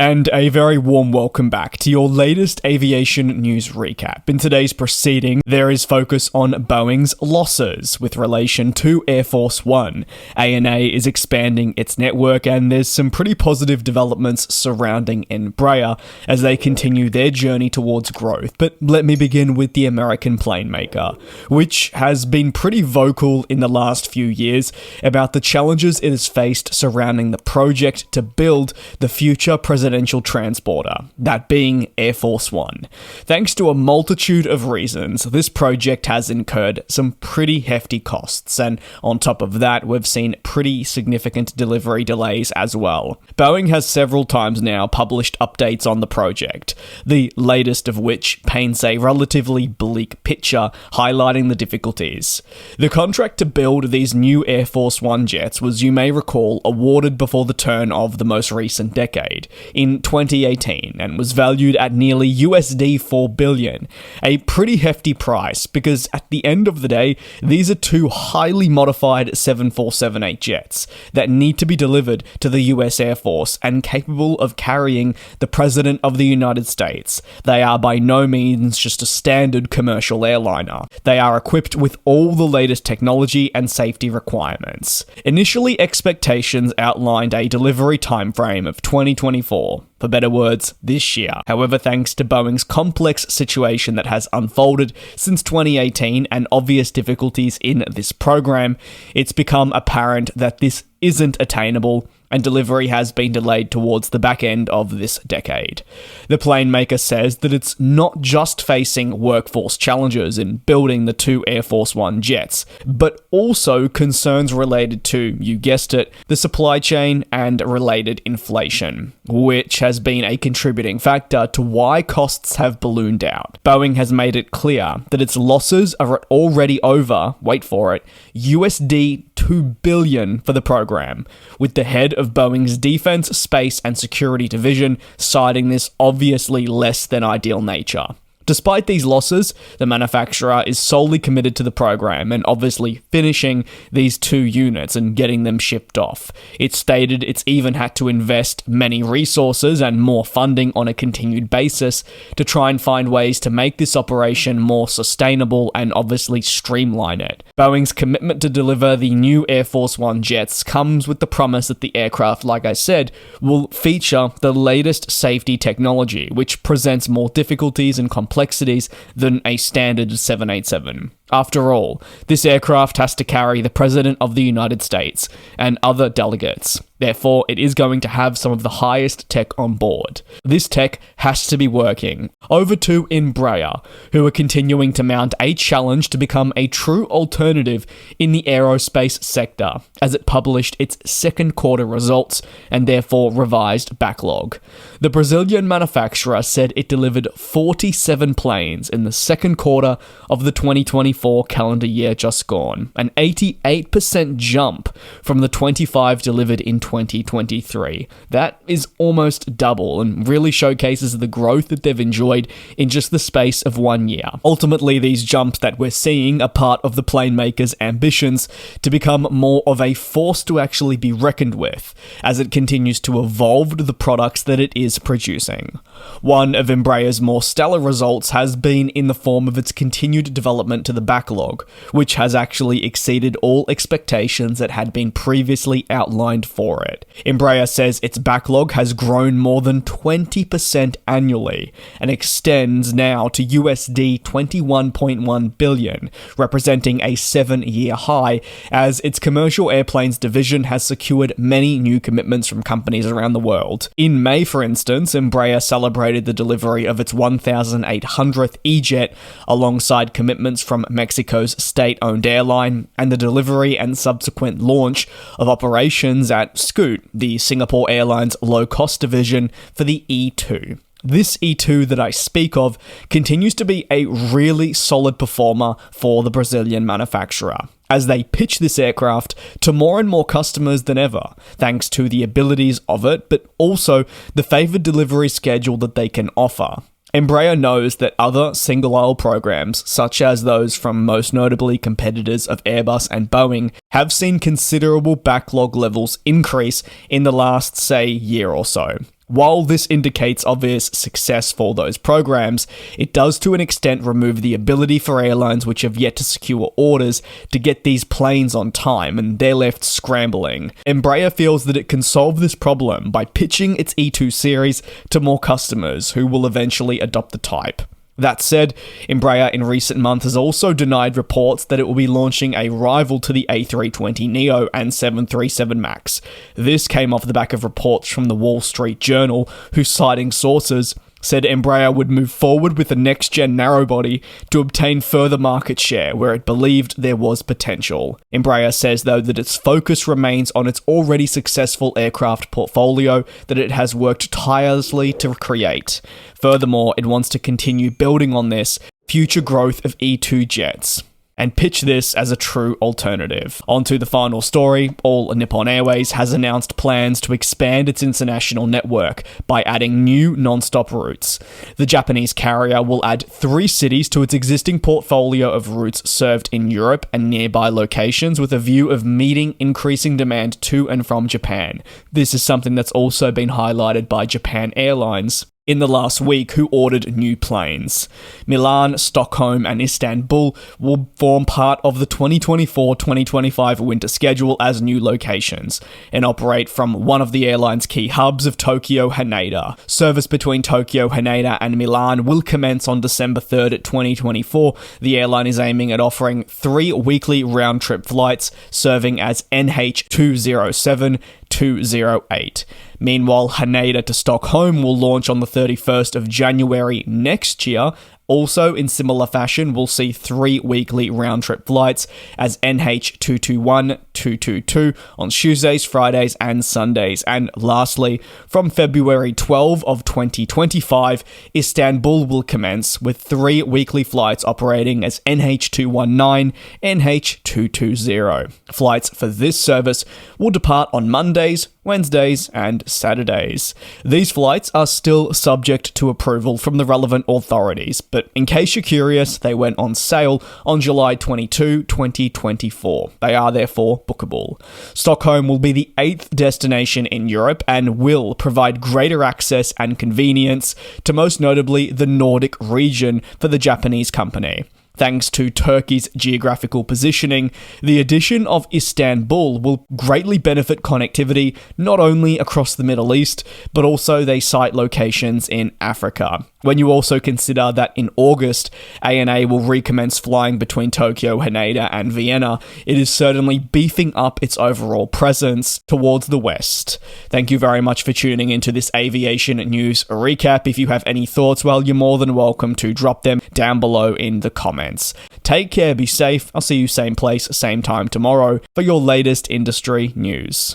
And a very warm welcome back to your latest aviation news recap. In today's proceeding, there is focus on Boeing's losses with relation to Air Force One. ANA is expanding its network, and there's some pretty positive developments surrounding Embraer as they continue their journey towards growth. But let me begin with the American plane maker, which has been pretty vocal in the last few years about the challenges it has faced surrounding the project to build the future presidential transporter, that being Air Force One. Thanks to a multitude of reasons, this project has incurred some pretty hefty costs, and on top of that, we've seen pretty significant delivery delays as well. Boeing has several times now published updates on the project, the latest of which paints a relatively bleak picture highlighting the difficulties. The contract to build these new Air Force One jets was, you may recall, awarded before the turn of the most recent decade, in 2018, and was valued at nearly USD 4 billion, a pretty hefty price because at the end of the day, these are two highly modified 747-8 jets that need to be delivered to the US Air Force and capable of carrying the President of the United States. They are by no means just a standard commercial airliner. They are equipped with all the latest technology and safety requirements. Initially, expectations outlined a delivery timeframe of 2024. For better words, this year. However, thanks to Boeing's complex situation that has unfolded since 2018 and obvious difficulties in this program, it's become apparent that this isn't attainable, and delivery has been delayed towards the back end of this decade. The plane maker says that it's not just facing workforce challenges in building the two Air Force One jets, but also concerns related to, you guessed it, the supply chain and related inflation, which has been a contributing factor to why costs have ballooned out. Boeing has made it clear that its losses are already over, wait for it, USD 2 billion for the program, with the head of Boeing's Defense, Space and Security Division citing this obviously less than ideal nature. Despite these losses, the manufacturer is solely committed to the program and obviously finishing these two units and getting them shipped off. It's stated it's even had to invest many resources and more funding on a continued basis to try and find ways to make this operation more sustainable and obviously streamline it. Boeing's commitment to deliver the new Air Force One jets comes with the promise that the aircraft, like I said, will feature the latest safety technology, which presents more difficulties and complexities than a standard 787. After all, this aircraft has to carry the President of the United States and other delegates. Therefore, it is going to have some of the highest tech on board. This tech has to be working. Over to Embraer, who are continuing to mount a challenge to become a true alternative in the aerospace sector, as it published its second quarter results and therefore revised backlog. The Brazilian manufacturer said it delivered 47 planes in the second quarter of the 2024 calendar year just gone, an 88% jump from the 25 delivered in 2023. That is almost double and really showcases the growth that they've enjoyed in just the space of 1 year. Ultimately, these jumps that we're seeing are part of the plane maker's ambitions to become more of a force to actually be reckoned with as it continues to evolve the products that it is producing. One of Embraer's more stellar results has been in the form of its continued development to the backlog, which has actually exceeded all expectations that had been previously outlined for it. Embraer says its backlog has grown more than 20% annually and extends now to USD 21.1 billion, representing a 7-year high, as its commercial airplanes division has secured many new commitments from companies around the world. In May, for instance, Embraer celebrated the delivery of its 1,800th E-Jet alongside commitments from Mexico's state-owned airline and the delivery and subsequent launch of operations at Scoot, the Singapore Airlines low-cost division for the E2. This E2 that I speak of continues to be a really solid performer for the Brazilian manufacturer, as they pitch this aircraft to more and more customers than ever, thanks to the abilities of it, but also the favoured delivery schedule that they can offer. Embraer knows that other single-aisle programs, such as those from most notably competitors of Airbus and Boeing, have seen considerable backlog levels increase in the last, say, year or so. While this indicates obvious success for those programs, it does to an extent remove the ability for airlines which have yet to secure orders to get these planes on time, and they're left scrambling. Embraer feels that it can solve this problem by pitching its E2 series to more customers who will eventually adopt the type. That said, Embraer in recent months has also denied reports that it will be launching a rival to the A320neo and 737 MAX. This came off the back of reports from the Wall Street Journal, who, citing sources, said Embraer would move forward with a next-gen narrowbody to obtain further market share where it believed there was potential. Embraer says, though, that its focus remains on its already successful aircraft portfolio that it has worked tirelessly to create. Furthermore, it wants to continue building on this future growth of E2 jets and pitch this as a true alternative. On to the final story. All Nippon Airways has announced plans to expand its international network by adding new non-stop routes. The Japanese carrier will add 3 cities to its existing portfolio of routes served in Europe and nearby locations with a view of meeting increasing demand to and from Japan. This is something that's also been highlighted by Japan Airlines in the last week, who ordered new planes. Milan, Stockholm, and Istanbul will form part of the 2024-2025 winter schedule as new locations and operate from one of the airline's key hubs of Tokyo Haneda. Service between Tokyo, Haneda, and Milan will commence on December 3rd, 2024. The airline is aiming at offering 3 weekly round-trip flights serving as NH207-208. Meanwhile, Haneda to Stockholm will launch on the 31st of January next year. Also, in similar fashion, we'll see 3 weekly round-trip flights as NH221-222 on Tuesdays, Fridays, and Sundays. And lastly, from February 12 of 2025, Istanbul will commence with 3 weekly flights operating as NH219, NH220. Flights for this service will depart on Mondays, Wednesdays, and Saturdays. These flights are still subject to approval from the relevant authorities, but in case you're curious, they went on sale on July 22, 2024. They are therefore bookable. Stockholm will be the 8th destination in Europe and will provide greater access and convenience to most notably the Nordic region for the Japanese company. Thanks to Turkey's geographical positioning, the addition of Istanbul will greatly benefit connectivity not only across the Middle East, but also they cite locations in Africa. When you also consider that in August, ANA will recommence flying between Tokyo, Haneda, and Vienna, it is certainly beefing up its overall presence towards the west. Thank you very much for tuning into this aviation news recap. If you have any thoughts, well, you're more than welcome to drop them down below in the comments. Take care, be safe. I'll see you same place, same time tomorrow for your latest industry news.